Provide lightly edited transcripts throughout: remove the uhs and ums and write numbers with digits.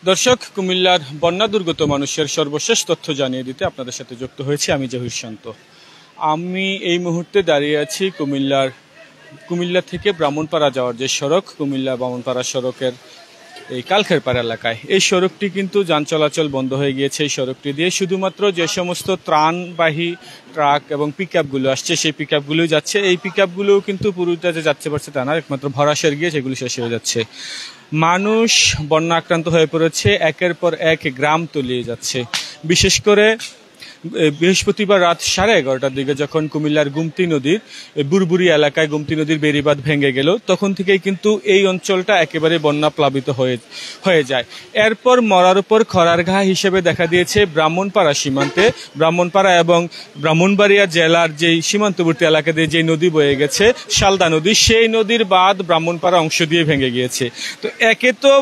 দর্শক, কুমিল্লার বন্যা দুর্গত মানুষের সর্বশেষ তথ্য জানিয়ে দিতে আপনাদের সাথে যুক্ত হয়েছি আমি জহির শান্ত। আমি এই মুহূর্তে দাঁড়িয়ে আছি কুমিল্লা থেকে ব্রাহ্মণপাড়া যাওয়ার যে সড়ক, কুমিল্লা ব্রাহ্মণপাড়া সড়কের এই কালখেরপাড়া এলাকায়। এই সড়কটি কিন্তু যান চলাচল বন্ধ হয়ে গিয়েছে। এই সড়কটি দিয়ে শুধুমাত্র যে সমস্ত ত্রাণবাহী ট্রাক এবং পিক আপগুলো আসছে সেই পিক আপগুলোই যাচ্ছে। এই পিক আপগুলোও কিন্তু পুরোটা যে যাচ্ছে পারছে তা না, একমাত্র ভরাসের গিয়ে সেগুলি শেষ হয়ে যাচ্ছে। মানুষ বন্যা আক্রান্ত হয়ে পড়েছে, একের পর এক গ্রাম তলিয়ে যাচ্ছে। বিশেষ করে বৃহস্পতিবার রাত 11:30টার দিকে যখন কুমিল্লার গুমতি নদীর বুরবুরি এলাকায় গুমতি নদীর বেড়িবাঁধ ভেঙে গেল, তখন থেকেই কিন্তু এই অঞ্চলটা একেবারে বন্যা প্লাবিত হয়ে যায়। এরপর মরার উপর খরার ঘা হিসেবে দেখা দিয়েছে ব্রাহ্মণপাড়া সীমান্তে। ব্রাহ্মণপাড়া এবং ব্রাহ্মণবাড়িয়া জেলার যেই সীমান্তবর্তী এলাকা দিয়ে যে নদী বয়ে গেছে, শালদা নদী, সেই নদীর বাঁধ ব্রাহ্মণপাড়া অংশ দিয়ে ভেঙে গিয়েছে। তো একে তো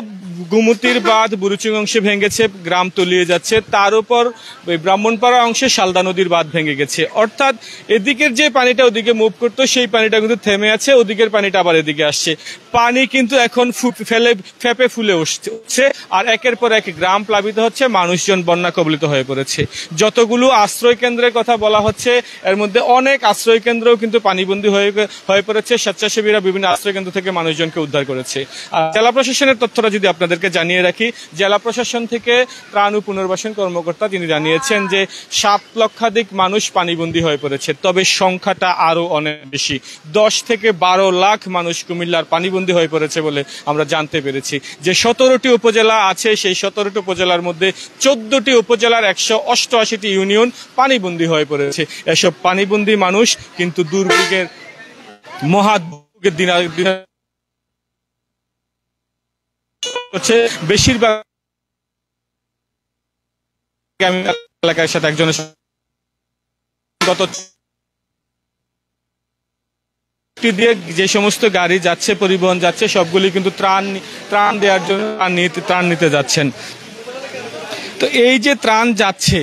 গুমতির বাঁধ বুরুচুং অংশে ভেঙেছে, গ্রাম তলিয়ে যাচ্ছে, তার উপর ব্রাহ্মণপাড়া অংশে শালদা নদীর বাঁধ ভেঙে গেছে। অর্থাৎ এদিকের যে পানিটা ওদিকে মুভ করতো সেই পানিটা কিন্তু থেমে আছে, ওদিকের পানিটা আবার এদিকে আসছে। পানি কিন্তু এখন ফেপে ফুলে উঠছে, আর একের পর এক গ্রাম প্লাবিত হচ্ছে, মানুষজন বন্যা কবলিত হয়ে পড়েছে। যতগুলো আশ্রয় কেন্দ্রের কথা বলা হচ্ছে, এর মধ্যে অনেক আশ্রয় কেন্দ্রও কিন্তু পানিবন্দী হয়ে পড়েছে। স্বেচ্ছাসেবীরা বিভিন্ন আশ্রয় কেন্দ্র থেকে মানুষজনকে উদ্ধার করেছে। আর জেলা প্রশাসনের তথ্যটা যদি আপনাদেরকে জানিয়ে রাখি, জেলা প্রশাসন থেকে ত্রাণ ও পুনর্বাসন কর্মকর্তা তিনি জানিয়েছেন যে 7 লক্ষাধিক মানুষ পানিবন্দী হয়ে পড়েছে, তবে সংখ্যাটা আরো অনেক বেশি। 10 থেকে 12 লাখ মানুষ কুমিল্লার পানিবন্দী হয়ে পড়েছে বলে আমরা জানতে পেরেছি। যে 17টি উপজেলা আছে, সেই 17টি উপজেলার মধ্যে 14টি উপজেলার 188টি ইউনিয়ন পানিবন্দী হয়ে পড়েছে। এসব পানিবন্দী মানুষ কিন্তু দুর্ভিক্ষের মহাদুর্ভোগের দিন হচ্ছে। বেশিরভাগ এলাকার সাথে একজনের গত দিয়ে যে সমস্ত গাড়ি যাচ্ছে, পরিবহন যাচ্ছে, সবগুলি কিন্তু ত্রাণ দেওয়ার জন্য ত্রাণ নিতে যাচ্ছেন। তো এই যে ত্রাণ যাচ্ছে,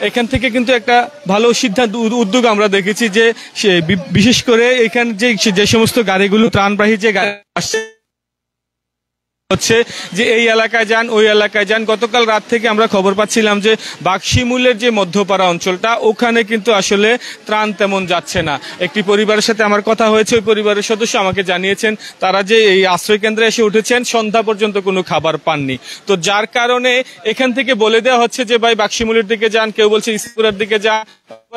এখান থেকে কিন্তু একটা ভালো সিদ্ধান্ত উদ্যোগ আমরা দেখেছি যে বিশেষ করে এখানে যে সমস্ত গাড়িগুলো ত্রাণবাহী যে গাড়ি আসছে হচ্ছে যে এই এলাকায় যান, ওই এলাকায় যান। গতকাল রাত থেকে আমরা খবর পাচ্ছিলাম যে বাক্সিমূলের যে মধ্যপাড়া অঞ্চলটা, ওখানে কিন্তু আসলে ত্রাণ তেমন যাচ্ছে না। একটি পরিবারের সাথে আমার কথা হয়েছে, ওই পরিবারের সদস্য আমাকে জানিয়েছেন তারা যে এই আশ্রয় কেন্দ্রে এসে উঠেছেন, সন্ধ্যা পর্যন্ত কোনো খাবার পাননি। তো যার কারণে এখান থেকে বলে দেওয়া হচ্ছে যে ভাই বাক্সিমূলের দিকে যান, কেউ বলছে ইসপুরের দিকে যান,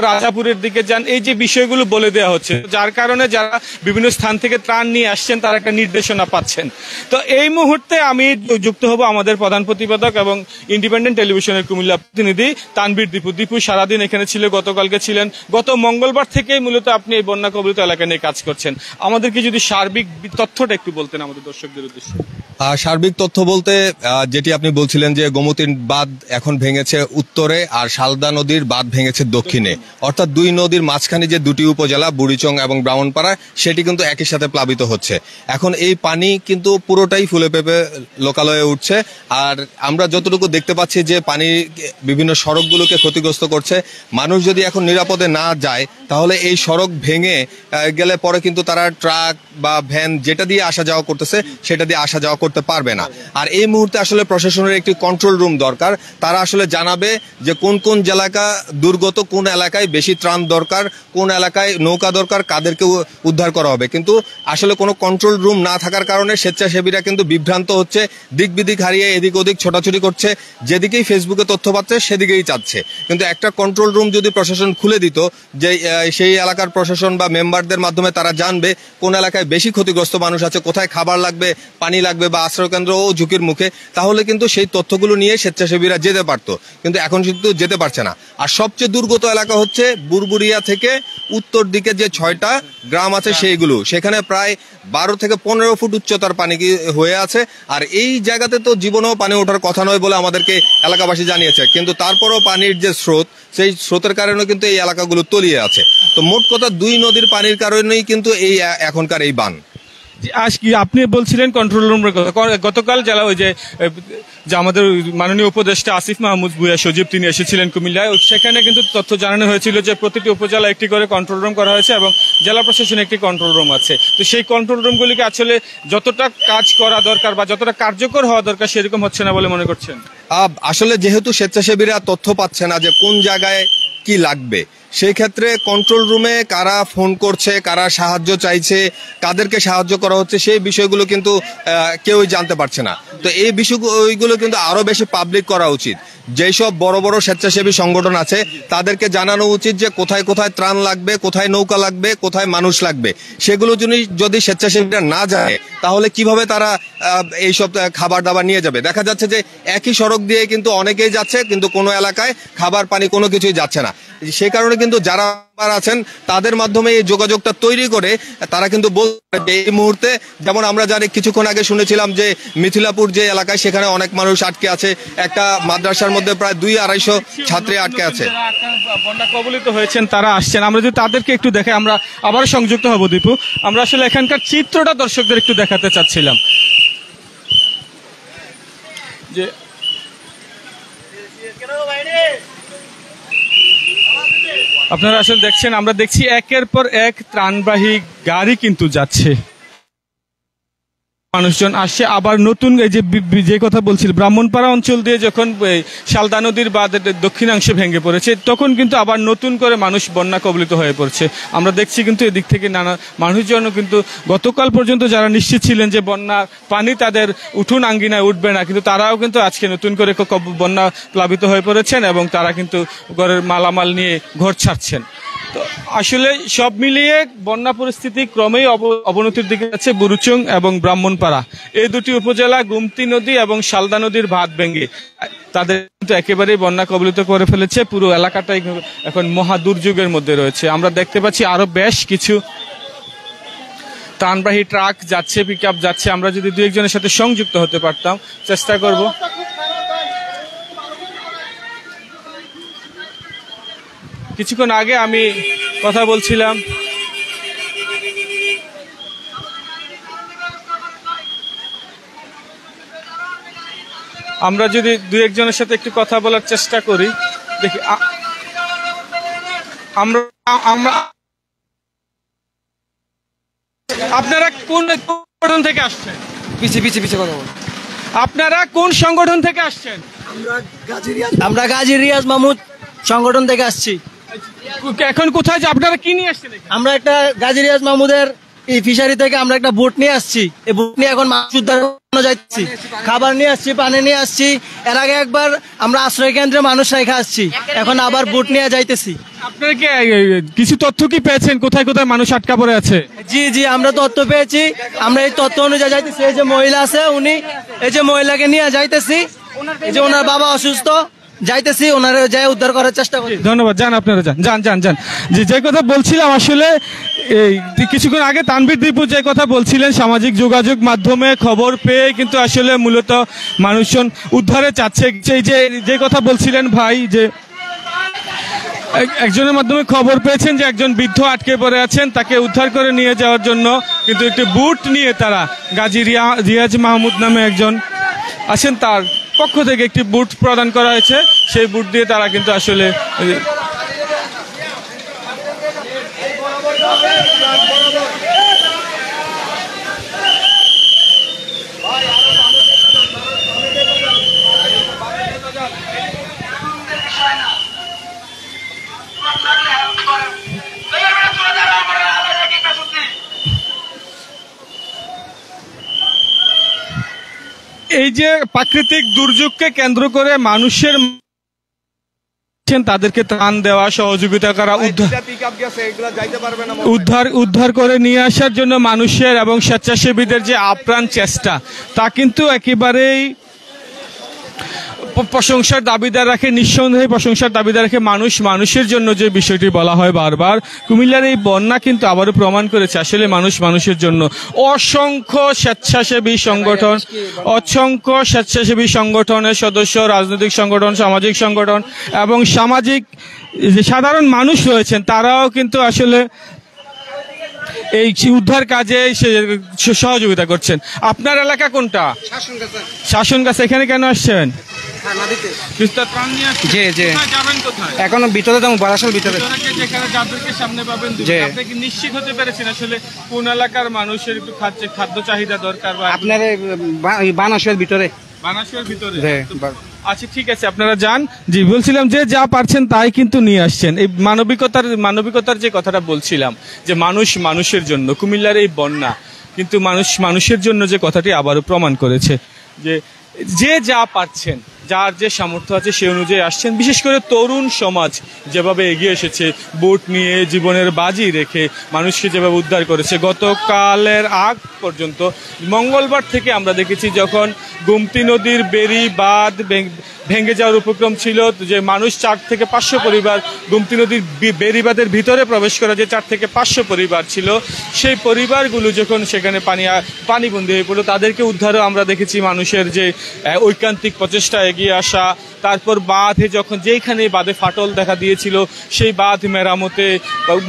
রাজাপুরের দিকে যান, এই যে বিষয়গুলো বলে দেওয়া হচ্ছে, যার কারণে যারা বিভিন্ন স্থান থেকে ত্রাণ নিয়ে আসছেন তারা একটা নির্দেশনা পাচ্ছেন। তো এই মুহূর্তে আমি যুক্ত হব আমাদের প্রধান প্রতিবেদক এবং ইন্ডিপেন্ডেন্ট টেলিভিশনের কুমিল্লা প্রতিনিধি তানভীর দীপু সারাদিন এখানে ছিল, গতকালকে ছিলেন। গত মঙ্গলবার থেকেই মূলত আপনি এই বন্যা কবলিত এলাকা নিয়ে কাজ করছেন। আমাদেরকে যদি সার্বিক তথ্যটা একটু বলতেন আমাদের দর্শকদের উদ্দেশ্যে। সার্বিক তথ্য বলতে যেটি আপনি বলছিলেন যে গোমতীর বাঁধ এখন ভেঙেছে উত্তরে আর শালদা নদীর বাঁধ ভেঙেছে দক্ষিণে, অর্থাৎ দুই নদীর মাঝখানে যে দুটি উপজেলা বুড়িচং এবং ব্রাহ্মণপাড়া, সেটি কিন্তু একই সাথে প্লাবিত হচ্ছে। এখন এই পানি কিন্তু পুরোটাই ফুলে পেঁপে লোকালয়ে উঠছে। আর আমরা যতটুকু দেখতে পাচ্ছি যে পানি বিভিন্ন সড়কগুলোকে ক্ষতিগ্রস্ত করছে। মানুষ যদি এখন নিরাপদে না যায় তাহলে এই সড়ক ভেঙে গেলে পরে কিন্তু তারা ট্রাক বা ভ্যান যেটা দিয়ে আসা যাওয়া করতেছে সেটা দিয়ে আসা যাওয়া করতে পারবে না। আর এই মুহূর্তে আসলে প্রশাসনের একটি কন্ট্রোল রুম দরকার। তারা আসলে জানাবে যে কোন কোন এলাকা দুর্গত, কোন এলাকায় বেশি ত্রাণ দরকার, কোন এলাকায় নৌকা দরকার, কাদেরকে উদ্ধার করা হবে। কিন্তু আসলে কোনো কন্ট্রোল রুম না থাকার কারণে স্বেচ্ছাসেবীরা কিন্তু বিভ্রান্ত হচ্ছে, দিক বিদিক হারিয়ে এদিক ওদিক ছোটাছুটি করছে, যেদিকেই ফেসবুকে তথ্য পাচ্ছে সেদিকেই চাচ্ছে। কিন্তু একটা কন্ট্রোল রুম যদি প্রশাসন খুলে দিত, যে সেই এলাকার প্রশাসন বা মেম্বারদের মাধ্যমে তারা জানবে কোন এলাকায় বেশি ক্ষতিগ্রস্ত মানুষ আছে, কোথায় খাবার লাগবে, পানি লাগবে বা আশ্রয়কেন্দ্র ও ঝুঁকির মুখে, তাহলে কিন্তু সেই তথ্যগুলো নিয়ে স্বেচ্ছাসেবীরা যেতে পারতো। কিন্তু এখন কিন্তু যেতে পারছে না। আর সবচেয়ে দুর্গত এলাকা হচ্ছে বুরবুরিয়া থেকে উত্তর দিকে যে 6টা গ্রাম আছে সেইগুলো, সেখানে প্রায় 12 থেকে 15 ফুট উচ্চতার পানি হয়ে আছে। আর এই জায়গাতে তো জীবনেও পানি ওঠার কথা নয় বলে আমাদেরকে এলাকাবাসী জানিয়েছে। কিন্তু তারপরও পানির যে স্রোত, সেই স্রোতের কারণে কিন্তু এই এলাকাগুলো তলিয়ে আছে। তো মোট কথা দুই নদীর পানির কারণেই কিন্তু এই এখনকার এই বান। আজ কি আপনি বলছিলেন কন্ট্রোল রুমের কথা, গতকাল জেলা ওই যে আমাদের মাননীয় উপদেষ্টা আসিফ মাহমুদ ভূঁইয়া সজীব তিনি এসেছিলেন কুমিল্লায়, সেখানে কিন্তু তথ্য জানানো হয়েছিল যে প্রতিটি উপজেলা একটি করে কন্ট্রোল রুম করা হয়েছে এবং জেলা প্রশাসনে একটি কন্ট্রোল রুম আছে। তো সেই কন্ট্রোল রুমগুলিকে আসলে যতটা কাজ করা দরকার বা যতটা কার্যকর হওয়া দরকার সেরকম হচ্ছে না বলে মনে করছেন? আসলে যেহেতু স্বেচ্ছাসেবীরা তথ্য পাচ্ছে না যে কোন জায়গায় কি লাগবে, সেই ক্ষেত্রে কন্ট্রোল রুমে কারা ফোন করছে, কারা সাহায্য চাইছে, কাদেরকে সাহায্য করা হচ্ছে, সেই বিষয়গুলো কিন্তু কেউই জানতে পারছে না। তো এই বিষয়গুলো কিন্তু আরো বেশি পাবলিক করা উচিত। যেসব বড় বড় স্বেচ্ছাসেবী সংগঠন আছে তাদেরকে জানানো উচিত যে কোথায় কোথায় ত্রাণ লাগবে, কোথায় নৌকা লাগবে, কোথায় মানুষ লাগবে। সেগুলো যদি স্বেচ্ছাসেবীরা না যায় তাহলে কিভাবে তারা এইসব খাবার দাবার নিয়ে যাবে? দেখা যাচ্ছে যে একই সড়ক দিয়ে কিন্তু অনেকেই যাচ্ছে, কিন্তু কোনো এলাকায় খাবার পানি কোনো কিছুই যাচ্ছে না। সেই কারণে কিন্তু যারা আছেন তাদের মাধ্যমে এই যোগাযোগটা তৈরি করে তারা কিন্তু বলতে, এই মুহূর্তে যেমন আমরা জানি কিছুক্ষণ আগে শুনেছিলাম যে মিথিলাপুর যে এলাকায় সেখানে অনেক মানুষ আটকে আছে, একটা মাদ্রাসার মধ্যে প্রায় 200-250 ছাত্রী আটকে আছে। বন্যা কবলিত হয়েছেন তারা আসছেন, আমরা যদি তাদেরকে একটু দেখে আমরা আবার সংযুক্ত হব দীপু। আমরা আসলে এখানকার চিত্রটা দর্শকদের একটু দেখাতে চাচ্ছিলাম যে আপনারা আসলে দেখছেন, আমরা দেখছি একের পর এক ত্রাণবাহী গাড়ি কিন্তু যাচ্ছে, মানুষজন আসছে। আবার নতুন এই যে কথা বলছিল ব্রাহ্মণপাড়া অঞ্চল দিয়ে যখন শালদা নদীর বাঁধ দক্ষিণাংশে ভেঙে পড়েছে তখন কিন্তু আবার নতুন করে মানুষ বন্যা কবলিত হয়ে পড়ছে। আমরা দেখছি কিন্তু এদিক থেকে নানা মানুষজন কিন্তু গতকাল পর্যন্ত যারা নিশ্চিত ছিলেন যে বন্যার পানি তাদের উঠুন আঙ্গিনায় উঠবে না, কিন্তু তারাও কিন্তু আজকে নতুন করে বন্যা প্লাবিত হয়ে পড়েছেন এবং তারা কিন্তু ঘরের মালামাল নিয়ে ঘর ছাড়ছেন। তো আসলে সব মিলিয়ে বন্যা পরিস্থিতি ক্রমেই অবনতির দিকে যাচ্ছে। বুড়িচং এবং ব্রাহ্মণপাড়া এই দুটি উপজেলা গোমতী নদী এবং শালদা নদীর বাঁধ ভেঙে তাদের কিন্তু একেবারেই বন্যা কবলিত করে ফেলেছে। পুরো এলাকাটাই এখন মহা দুর্যোগের মধ্যে রয়েছে। আমরা দেখতে পাচ্ছি আরো বেশ কিছু ত্রাণবাহী ট্রাক যাচ্ছে, পিক আপ যাচ্ছে। আমরা যদি দু একজনের সাথে সংযুক্ত হতে পারতাম, চেষ্টা করব। কিছুক্ষণ আগে আমি কথা বলছিলাম আমরা যদি দু একজনের সাথে একটু কথা বলার চেষ্টা করি, দেখি আপনারা কোন সংগঠন থেকে আসছেন? পিছিয়ে কথা বল। আপনারা কোন সংগঠন থেকে আসছেন? আমরা গাজী রিয়াজ মাহমুদ সংগঠন থেকে আসছি। এখন কোথায় আপনারা কি নিয়ে আসছেন? আমরা একটা গাজী রিয়াজ মাহমুদের এই ফিশারি থেকে আমরা একটা বোট নিয়ে আসছি। এই বোট নিয়ে এখন মাছ উদ্ধার যাচ্ছি, খাবার নিয়ে আসছি, পানি নিয়ে আসছি। এর আগে একবার আমরা আশ্রয় কেন্দ্রে মানুষ রেখে আসছি, এখন আবার বোট নিয়ে যাইতেছি। আপনারা কি কিছু তথ্য কি পেয়েছেন কোথায় কোথায় মানুষ আটকা পড়ে আছে? জি আমরা তথ্য পেয়েছি। আমরা এই তথ্য অনুযায়ী যাইতেছি। এই যে মহিলা আছে, উনি এই যে মহিলাকে নিয়ে যাইতেছি। এই যে ওনার বাবা অসুস্থ, যাইতেছি ওনারা যাই উদ্ধার করার চেষ্টা করি। ধন্যবাদ। যান আপনারা, যান। যে কথা বলছিলাম আসলে এই কিছুক্ষণ আগে তানভীর দীপু যে কথা বলছিলেন, সামাজিক যোগাযোগ মাধ্যমে খবর পেয়ে কিন্তু আসলে মূলত মানুষজন উদ্ধারে চাচ্ছে। যে কথা বলছিলেন ভাই, যে একজনের মাধ্যমে খবর পেয়েছেন যে একজন বৃদ্ধ আটকে পড়ে আছেন, তাকে উদ্ধার করে নিয়ে যাওয়ার জন্য কিন্তু একটি বুট নিয়ে তারা গাজী রিয়াজ মাহমুদ নামে একজন আছেন, তার পক্ষ থেকে একটি বুট প্রদান করা হয়েছে। সেই বুট দিয়ে তারা কিন্তু আসলে এই যে প্রাকৃতিক দুর্যোগকে কেন্দ্র করে মানুষের তাদেরকে ত্রাণ দেওয়া, সহযোগিতা করা, উদ্ধার করে নিয়ে আসার জন্য মানুষের এবং স্বেচ্ছাসেবীদের যে আপ্রাণ চেষ্টা, তা কিন্তু একেবারেই প্রশংসার দাবিদার রাখে। নিঃসন্দেহে প্রশংসার দাবিদার রাখে। মানুষের জন্য যে বিষয়টি বলা হয় বারবার, কুমিল্লার এই বন্যা কিন্তু আবারও প্রমাণ করেছে আসলে মানুষের জন্য। অসংখ্য স্বেচ্ছাসেবী সংগঠনের সদস্য, রাজনৈতিক সংগঠন, সামাজিক সংগঠন এবং সামাজিক যে সাধারণ মানুষ রয়েছেন তারাও কিন্তু আসলে এই উদ্ধার কাজে সহযোগিতা করছেন। আপনার এলাকা কোনটা? শাসনগাছা। এখানে কেন আসছেন? তিস্তা ত্রাণ নিয়ে আসছেন? জি জি। কোথায় যাবেন কোথায়? এখন ভিতরে যাবো, বারাসাল ভিতরে। যেখানে যাদেরকে সামনে পাবেন, জি। আপনি কি নিশ্চিত হতে পেরেছেন আসলে কোন এলাকার মানুষের একটু খাদ্য চাহিদা দরকার? বা আপনার বানাসের ভিতরে। বানাসের ভিতরে? জি। আচ্ছা ঠিক আছে, আপনারা যান। জি, বলছিলাম যে যা পারছেন তাই কিন্তু নিয়ে আসছেন। এই মানবিকতার যে কথাটা বলছিলাম, যে মানুষ মানুষের জন্য, কুমিল্লার এই বন্যা কিন্তু মানুষের জন্য যে কথাটি আবারও প্রমাণ করেছে যে যে যা পারছেন, যার যে সামর্থ্য আছে সে অনুযায়ী আসছেন। বিশেষ করে তরুণ সমাজ যেভাবে এগিয়ে এসেছে, বোট নিয়ে জীবনের বাজি রেখে মানুষকে যেভাবে উদ্ধার করেছে। গতকালের আগ পর্যন্ত মঙ্গলবার থেকে আমরা দেখেছি যখন গোমতী নদীর বেড়ি বাঁধ ভেঙে যাওয়ার উপক্রম ছিল, যে মানুষ 4 থেকে 500 পরিবার গোমতী নদীর বেড়িবাঁধের ভিতরে প্রবেশ করা, যে 4 থেকে 500 পরিবার ছিল, সেই পরিবারগুলো যখন সেখানে পানিবন্দী হয়ে পড়লো, তাদেরকে উদ্ধারও আমরা দেখেছি মানুষের যে ঐকান্তিক প্রচেষ্টা, এগিয়ে আসা। তারপর বাঁধে যখন যেইখানে বাঁধে ফাটল দেখা দিয়েছিল সেই বাঁধ মেরামতে,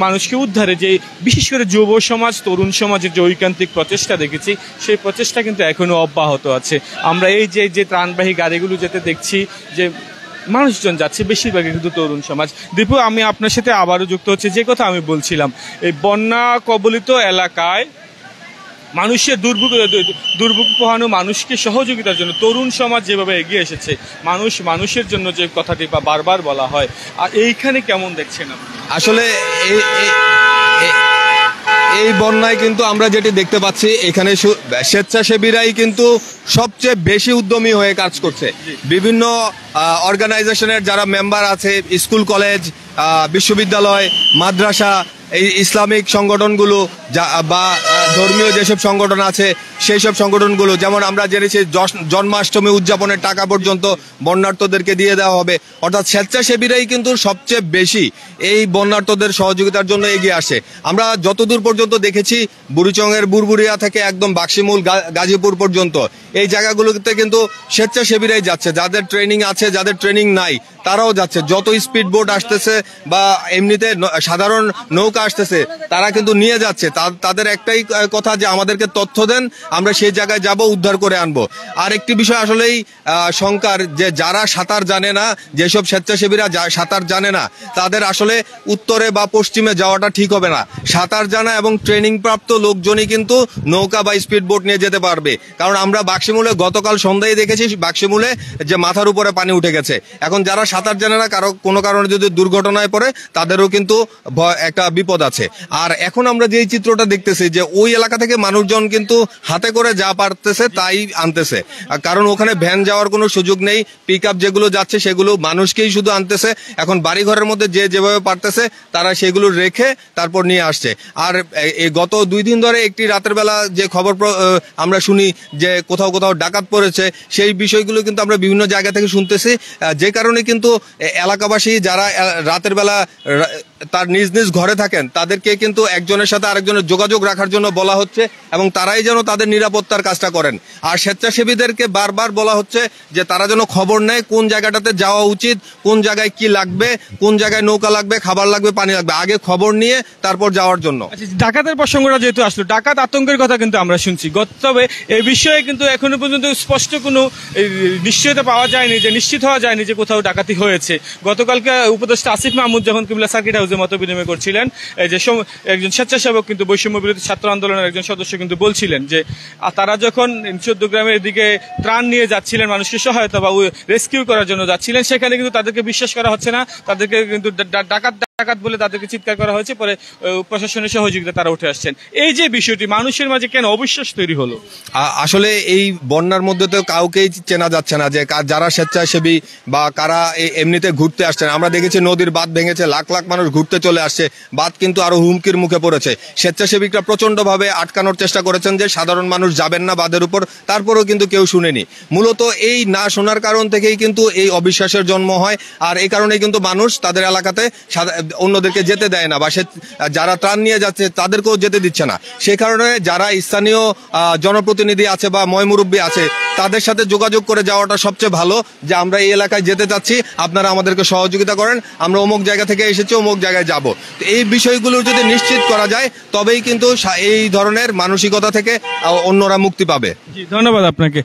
মানুষকে উদ্ধারে যে বিশেষ করে যুব সমাজ, তরুণ সমাজের যে ঐকান্তিক প্রচেষ্টা দেখেছি, সেই প্রচেষ্টা কিন্তু এখনো অব্যাহত আছে। আমরা এই যে ত্রাণবাহী গাড়িগুলো যেতে দেখছি, যে মানুষজন যাচ্ছে, বেশিরভাগই কিন্তু তরুণ সমাজ। দীপু, আমি আপনার সাথে আবারও যুক্ত হচ্ছে, যে কথা আমি বলছিলাম, এই বন্যা কবলিত এলাকায় মানুষের দুর্ভোগ পোহানো মানুষকে সহযোগিতার জন্য তরুণ সমাজ যেভাবে এগিয়ে এসেছে, মানুষের জন্য যে কথাটি বারবার বলা হয়, আর এইখানে কেমন দেখছেন আপনি? আসলে এই বন্যায় কিন্তু আমরা যেটি দেখতে পাচ্ছি, এখানে স্বেচ্ছাসেবীরাই কিন্তু সবচেয়ে বেশি উদ্যমী হয়ে কাজ করছে। বিভিন্ন অর্গানাইজেশনের যারা মেম্বার আছে, স্কুল কলেজ, বিশ্ববিদ্যালয়, মাদ্রাসা, এই ইসলামিক সংগঠনগুলো বা ধর্মীয় যেসব সংগঠন আছে সেই সব সংগঠনগুলো, যেমন আমরা জেনেছি জন্মাষ্টমী উদযাপনের টাকা পর্যন্ত বন্যার্তদেরকে দিয়ে দেওয়া হবে। অর্থাৎ স্বেচ্ছাসেবীরাই কিন্তু সবচেয়ে বেশি এই বন্যার্তদের সহযোগিতার জন্য এগিয়ে আসে। আমরা যতদূর পর্যন্ত দেখেছি, বুড়িচংয়ের বুরবুরিয়া থেকে একদম বাক্সিমূল গাজীপুর পর্যন্ত এই জায়গাগুলোতে কিন্তু স্বেচ্ছাসেবীরাই যাচ্ছে। যাদের ট্রেনিং আছে, যাদের ট্রেনিং নাই, তারাও যাচ্ছে। যত স্পিড বোট আসতেছে বা এমনিতে সাধারণ নৌকা আসতেছে, তারা কিন্তু নিয়ে যাচ্ছে। তাদের একটাই কথা যে আমাদেরকে তথ্য দেন, আমরা সেই জায়গায় যাব, উদ্ধার করে আনবো। আর একটি বিষয় আসলেই শঙ্কার, যে যারা সাঁতার জানে না, যেসব স্বেচ্ছাসেবীরা সাঁতার জানে না, তাদের আসলে উত্তরে বা পশ্চিমে যাওয়াটা ঠিক হবে না। সাঁতার জানা এবং ট্রেনিং প্রাপ্ত লোকজনই কিন্তু নৌকা বা স্পিড বোট নিয়ে যেতে পারবে। কারণ আমরা বাক্সিমূলে গতকাল সন্ধ্যায় দেখেছি বাক্সিমূলে যে মাথার উপরে পানি উঠে গেছে। এখন যারা সাঁতার জানে না, কোনো কারণে যদি দুর্ঘটনায় পড়ে, তাদেরও কিন্তু একটা বিপদ আছে। আর এখন আমরা যে চিত্রটা দেখতেছি, যে ওই এলাকা থেকে মানুষজন কিন্তু হাতে করে যা পারতেছে তাই আনতেছে, কারণ ওখানে ভ্যান যাওয়ার কোনো সুযোগ নেই। পিক আপ যেগুলো যাচ্ছে সেগুলো মানুষকেই শুধু আনতেছে। এখন বাড়ি ঘরের মধ্যে যেভাবে পারতেছে তারা সেগুলো রেখে তারপর নিয়ে আসছে। আর এই গত 2 দিন ধরে একটি রাতের বেলা যে খবর আমরা শুনি যে কোথাও কোথাও ডাকাত পড়েছে, সেই বিষয়গুলো কিন্তু আমরা বিভিন্ন জায়গা থেকে শুনতেছি। যে কারণে কিন্তু এলাকাবাসী যারা রাতের বেলা তার নিজ নিজ ঘরে থাকেন, তাদেরকে কিন্তু একজনের সাথে আরেকজনের যোগাযোগ রাখার জন্য বলা হচ্ছে, এবং তারাই যেন তাদের নিরাপত্তার কাজটা করেন। আর স্বেচ্ছাসেবীদেরকে বারবার বলা হচ্ছে যে তারা যেন খবর নেয় কোন জায়গাটাতে যাওয়া উচিত, কোন জায়গায় কি লাগবে, কোন জায়গায় নৌকা লাগবে, খাবার লাগবে, পানি লাগবে, আগে খবর নিয়ে তারপর যাওয়ার জন্য। ডাকাতের প্রসঙ্গটা যেহেতু আসলো, ডাকাত আতঙ্কের কথা কিন্তু আমরা শুনছি। তবে এই বিষয়ে কিন্তু এখনো পর্যন্ত স্পষ্ট কোনো নিশ্চয়তা পাওয়া যায়নি, যে নিশ্চিত হওয়া যায়নি যে কোথাও ডাকাতি হয়েছে। গতকালকে উপদেষ্টা আসিফ মাহমুদ যখন কুমিল্লা সার্কিট হাউসে মত বিনিময় করছিলেন, যে একজন স্বেচ্ছাসেবক কিন্তু বৈষম্য বিরোধী ছাত্র আন্দোলনের একজন সদস্য কিন্তু বলছিলেন যে তারা যখন 14 গ্রামের দিকে ত্রাণ নিয়ে যাচ্ছিলেন, মানুষকে সহায়তা বা রেস্কিউ করার জন্য যাচ্ছিলেন, সেখানে কিন্তু তাদেরকে বিশ্বাস করা হচ্ছে না, তাদেরকে কিন্তু ডাকাত বলে তাদেরকে চিৎকার করা হয়েছে। পরে প্রশাসনের সহযোগিতা তারা উঠে আসছেন। এই যে বিষয়টি, মানুষের মাঝে কেন অবিশ্বাস তৈরি হলো? আসলে এই বন্যার মধ্যে তো কাউকেই চেনা যাচ্ছে না, যে যারা স্বেচ্ছাসেবী বা কারা এমনিতে ঘুরতে আসছেন। আমরা দেখেছি নদীর বাঁধ ভেঙেছে, লাখ লাখ মানুষ ঘুরতে চলে আসছে, বাঁধ কিন্তু আরো হুমকির মুখে পড়েছে। স্বেচ্ছাসেবীরা প্রচন্ড ভাবে আটকানোর চেষ্টা করেছেন যে সাধারণ মানুষ যাবেন না বাঁধের উপর, তারপরেও কিন্তু কেউ শুনেনি। মূলত এই না শোনার কারণ থেকেই কিন্তু এই অবিশ্বাসের জন্ম হয়। আর এই কারণেই কিন্তু মানুষ তাদের এলাকাতে অন্যদেরকে যেতে দেয় না, বা যারা ত্রাণ নিয়ে যাচ্ছে তাদেরকেও যেতে দিচ্ছে না। সে কারণে যারা স্থানীয় জনপ্রতিনিধি আছে বা ময়মুরব্বী আছে, তাদের সাথে যোগাযোগ করে যাওয়াটা সবচেয়ে ভালো, যে আমরা এই এলাকায় যেতে চাচ্ছি, আপনারা আমাদেরকে সহযোগিতা করেন, আমরা অমুক জায়গা থেকে এসেছি, অমুক জায়গায় যাব। তো এই বিষয়গুলো যদি নিশ্চিত করা যায়, তবেই কিন্তু এই ধরনের মানসিকতা থেকে অন্যরা মুক্তি পাবে। জি, ধন্যবাদ আপনাকে।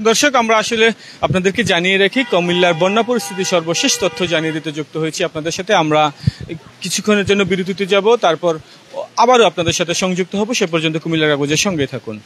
দর্শক, আমরা আসলে আপনাদেরকে জানিয়ে রাখি, কুমিল্লার বন্যা পরিস্থিতি সর্বশেষ তথ্য জানিয়ে দিতে যুক্ত হয়েছি আপনাদের সাথে। আমরা কিছুক্ষণের জন্য বিরতিতে যাব, তারপর আবারও আপনাদের সাথে সংযুক্ত হব। সে পর্যন্ত কুমিল্লার কাগজের সঙ্গে থাকুন।